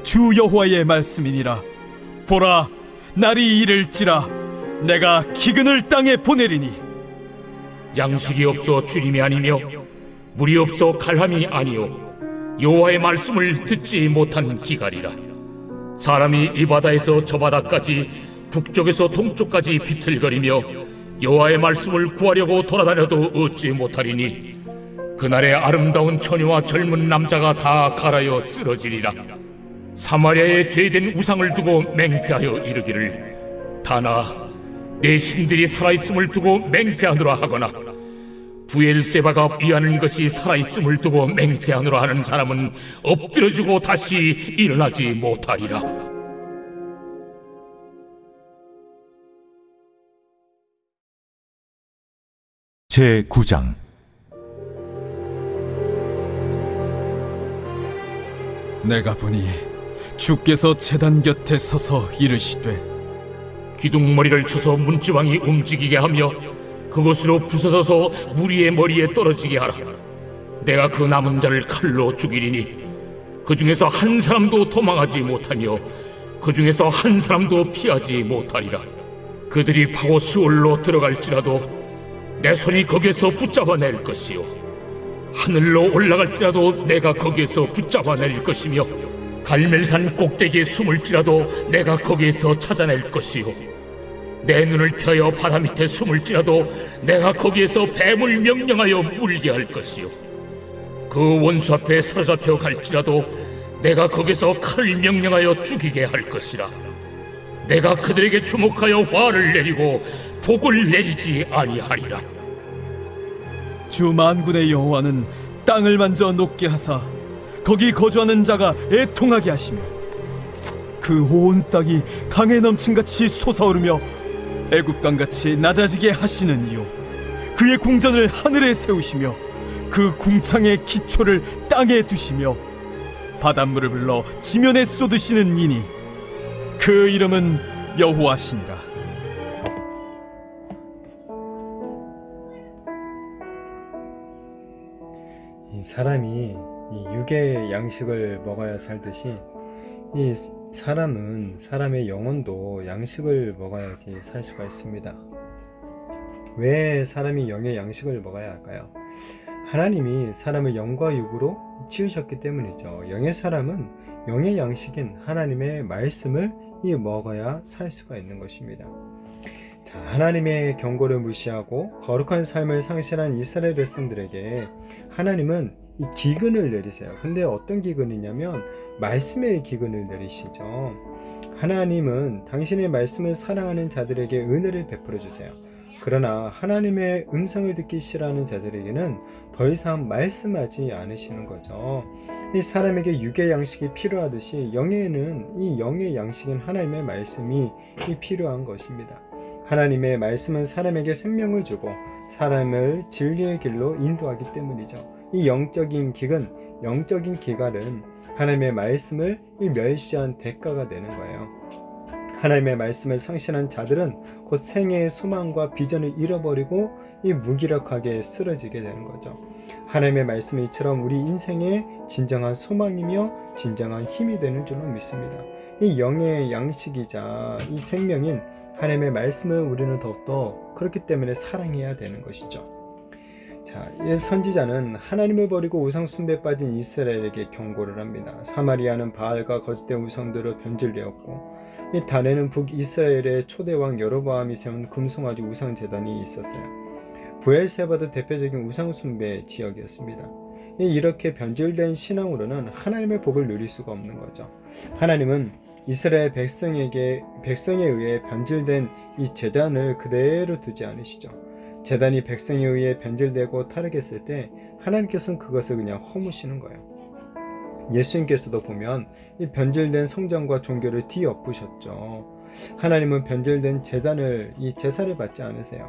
주 여호와의 말씀이니라. 보라, 날이 이를지라 내가 기근을 땅에 보내리니 양식이 없어 주림이 아니며 물이 없어 갈함이 아니요 여호와의 말씀을 듣지 못한 기갈이라. 사람이 이 바다에서 저 바다까지 북쪽에서 동쪽까지 비틀거리며 여호와의 말씀을 구하려고 돌아다녀도 얻지 못하리니 그날에 아름다운 처녀와 젊은 남자가 다 갈아여 쓰러지리라. 사마리아에 죄된 우상을 두고 맹세하여 이르기를 다나 내 신들이 살아있음을 두고 맹세하노라 하거나 부엘세바가 위하는 것이 살아있음을 두고 맹세하노라 하는 사람은 엎드려지고 다시 일어나지 못하리라. 제9장. 내가 보니 주께서 제단 곁에 서서 이르시되 기둥머리를 쳐서 문지방이 움직이게 하며 그것으로 부서져서 무리의 머리에 떨어지게 하라. 내가 그 남은 자를 칼로 죽이리니 그 중에서 한 사람도 도망하지 못하며 그 중에서 한 사람도 피하지 못하리라. 그들이 파고 수월로 들어갈지라도 내 손이 거기에서 붙잡아낼 것이요 하늘로 올라갈지라도 내가 거기에서 붙잡아낼 것이며 갈멜산 꼭대기에 숨을지라도 내가 거기에서 찾아낼 것이요 내 눈을 펴여 바다 밑에 숨을지라도 내가 거기에서 뱀을 명령하여 물게 할 것이요 그 원수 앞에 사로잡혀 갈지라도 내가 거기서 칼을 명령하여 죽이게 할 것이라. 내가 그들에게 주목하여 화를 내리고 복을 내리지 아니하리라. 주 만군의 여호와는 땅을 만져 녹게 하사 거기 거주하는 자가 애통하게 하시며 그 온 땅이 강에 넘친같이 솟아오르며 애굽강같이 낮아지게 하시는 이요 그의 궁전을 하늘에 세우시며 그 궁창의 기초를 땅에 두시며 바닷물을 불러 지면에 쏟으시는 이니 그 이름은 여호와시니라. 이 사람이 이 육의 양식을 먹어야 살듯이 이 사람의 영혼도 양식을 먹어야지 살 수가 있습니다. 왜 사람이 영의 양식을 먹어야 할까요? 하나님이 사람을 영과 육으로 지으셨기 때문이죠. 영의 사람은 영의 양식인 하나님의 말씀을 먹어야 살 수가 있는 것입니다. 자, 하나님의 경고를 무시하고 거룩한 삶을 상실한 이스라엘 백성들에게 하나님은 이 기근을 내리세요. 근데 어떤 기근이냐면 말씀의 기근을 내리시죠. 하나님은 당신의 말씀을 사랑하는 자들에게 은혜를 베풀어 주세요. 그러나 하나님의 음성을 듣기 싫어하는 자들에게는 더 이상 말씀하지 않으시는 거죠. 이 사람에게 육의 양식이 필요하듯이 영에는 이 영의 양식인 하나님의 말씀이 필요한 것입니다. 하나님의 말씀은 사람에게 생명을 주고 사람을 진리의 길로 인도하기 때문이죠. 이 영적인 기근, 영적인 기갈은 하나님의 말씀을 멸시한 대가가 되는 거예요. 하나님의 말씀을 상실한 자들은 곧 생애의 소망과 비전을 잃어버리고 무기력하게 쓰러지게 되는 거죠. 하나님의 말씀이 이처럼 우리 인생의 진정한 소망이며 진정한 힘이 되는 줄로 믿습니다. 이 영의 양식이자 이 생명인 하나님의 말씀을 우리는 더욱더 그렇기 때문에 사랑해야 되는 것이죠. 자, 이 선지자는 하나님을 버리고 우상 숭배에 빠진 이스라엘에게 경고를 합니다. 사마리아는 바알과 거짓된 우상들로 변질되었고 이 단에는 북이스라엘의 초대왕 여로보암이 세운 금송아지 우상 제단이 있었어요. 부엘세바도 대표적인 우상 숭배 지역이었습니다. 이렇게 변질된 신앙으로는 하나님의 복을 누릴 수가 없는 거죠. 하나님은 이스라엘 백성에 의해 변질된 이 제단을 그대로 두지 않으시죠. 제단이 백성에 의해 변질되고 타락했을 때 하나님께서는 그것을 그냥 허무시는 거예요. 예수님께서도 보면 이 변질된 성전과 종교를 뒤엎으셨죠. 하나님은 변질된 제단을 이 제사를 받지 않으세요.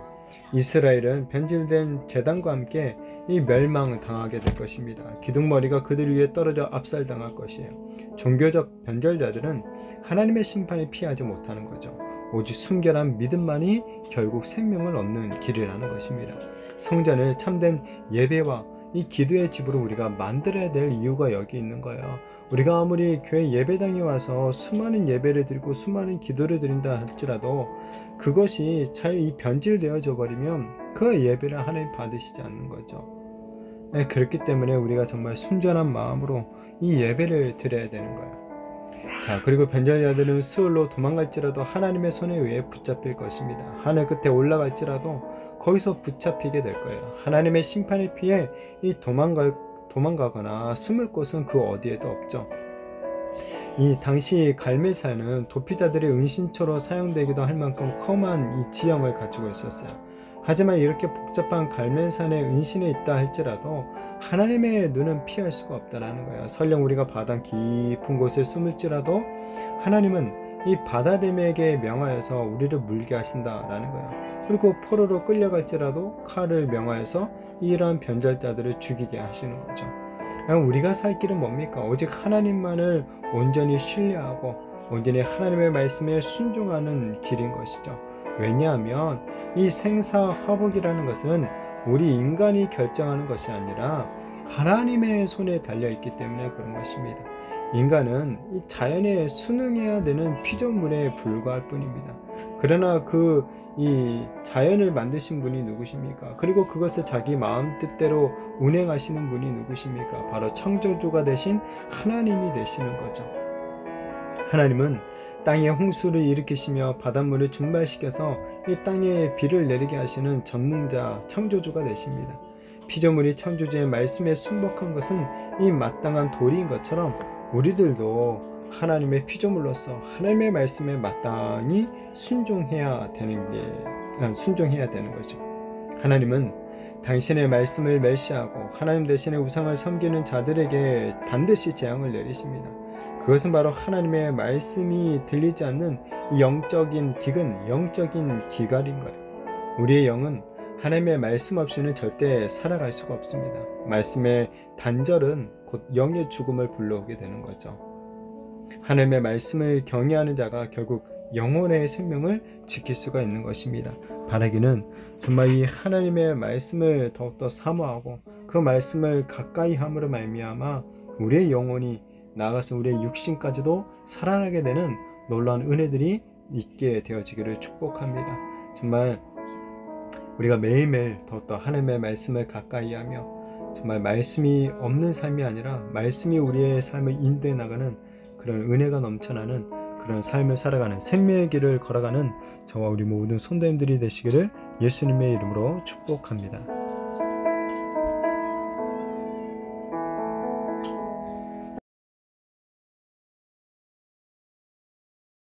이스라엘은 변질된 제단과 함께 이 멸망을 당하게 될 것입니다. 기둥머리가 그들 위에 떨어져 압살당할 것이에요. 종교적 변절자들은 하나님의 심판을 피하지 못하는 거죠. 오직 순결한 믿음만이 결국 생명을 얻는 길이라는 것입니다. 성전을 참된 예배와 이 기도의 집으로 우리가 만들어야 될 이유가 여기 있는 거예요. 우리가 아무리 교회 예배당에 와서 수많은 예배를 드리고 수많은 기도를 드린다 할지라도 그것이 잘 이 변질되어져 버리면 그 예배를 하나님 받으시지 않는 거죠. 그렇기 때문에 우리가 정말 순전한 마음으로 이 예배를 드려야 되는 거예요. 자, 그리고 변절자들은 스올로 도망갈지라도 하나님의 손에 의해 붙잡힐 것입니다. 하늘 끝에 올라갈지라도 거기서 붙잡히게 될 거예요. 하나님의 심판에 피해 이 도망가거나 숨을 곳은 그 어디에도 없죠. 이 당시 갈멜산은 도피자들의 은신처로 사용되기도 할 만큼 험한 이 지형을 갖추고 있었어요. 하지만 이렇게 복잡한 갈멜산의 은신에 있다 할지라도 하나님의 눈은 피할 수가 없다라는 거예요. 설령 우리가 바다 깊은 곳에 숨을지라도 하나님은 이 바다뱀에게 명하여서 우리를 물게 하신다라는 거예요. 그리고 포로로 끌려갈지라도 칼을 명하여서 이러한 변절자들을 죽이게 하시는 거죠. 우리가 살 길은 뭡니까? 오직 하나님만을 온전히 신뢰하고 온전히 하나님의 말씀에 순종하는 길인 것이죠. 왜냐하면 이 생사화복이라는 것은 우리 인간이 결정하는 것이 아니라 하나님의 손에 달려있기 때문에 그런 것입니다. 인간은 이 자연에 순응해야 되는 피조물에 불과할 뿐입니다. 그러나 이 자연을 만드신 분이 누구십니까? 그리고 그것을 자기 마음 뜻대로 운행하시는 분이 누구십니까? 바로 창조주가 되신 하나님이 되시는 거죠. 하나님은 땅에 홍수를 일으키시며 바닷물을 증발시켜서 이 땅에 비를 내리게 하시는 전능자 창조주가 되십니다. 피조물이 창조주의 말씀에 순복한 것은 이 마땅한 도리인 것처럼 우리들도 하나님의 피조물로서 하나님의 말씀에 마땅히 순종해야 되는 거죠. 하나님은 당신의 말씀을 멸시하고 하나님 대신에 우상을 섬기는 자들에게 반드시 재앙을 내리십니다. 그것은 바로 하나님의 말씀이 들리지 않는 영적인 기근, 영적인 기갈인 거예요. 우리의 영은 하나님의 말씀 없이는 절대 살아갈 수가 없습니다. 말씀의 단절은 곧 영의 죽음을 불러오게 되는 거죠. 하나님의 말씀을 경외하는 자가 결국 영혼의 생명을 지킬 수가 있는 것입니다. 바라기는 정말 이 하나님의 말씀을 더욱더 사모하고 그 말씀을 가까이 함으로 말미암아 우리의 영혼이 나아가서 우리의 육신까지도 살아나게 되는 놀라운 은혜들이 있게 되어지기를 축복합니다. 정말 우리가 매일매일 더욱더 하나님의 말씀을 가까이 하며 정말 말씀이 없는 삶이 아니라 말씀이 우리의 삶을 인도해 나가는 그런 은혜가 넘쳐나는 그런 삶을 살아가는 생명의 길을 걸어가는 저와 우리 모든 손님들이 되시기를 예수님의 이름으로 축복합니다.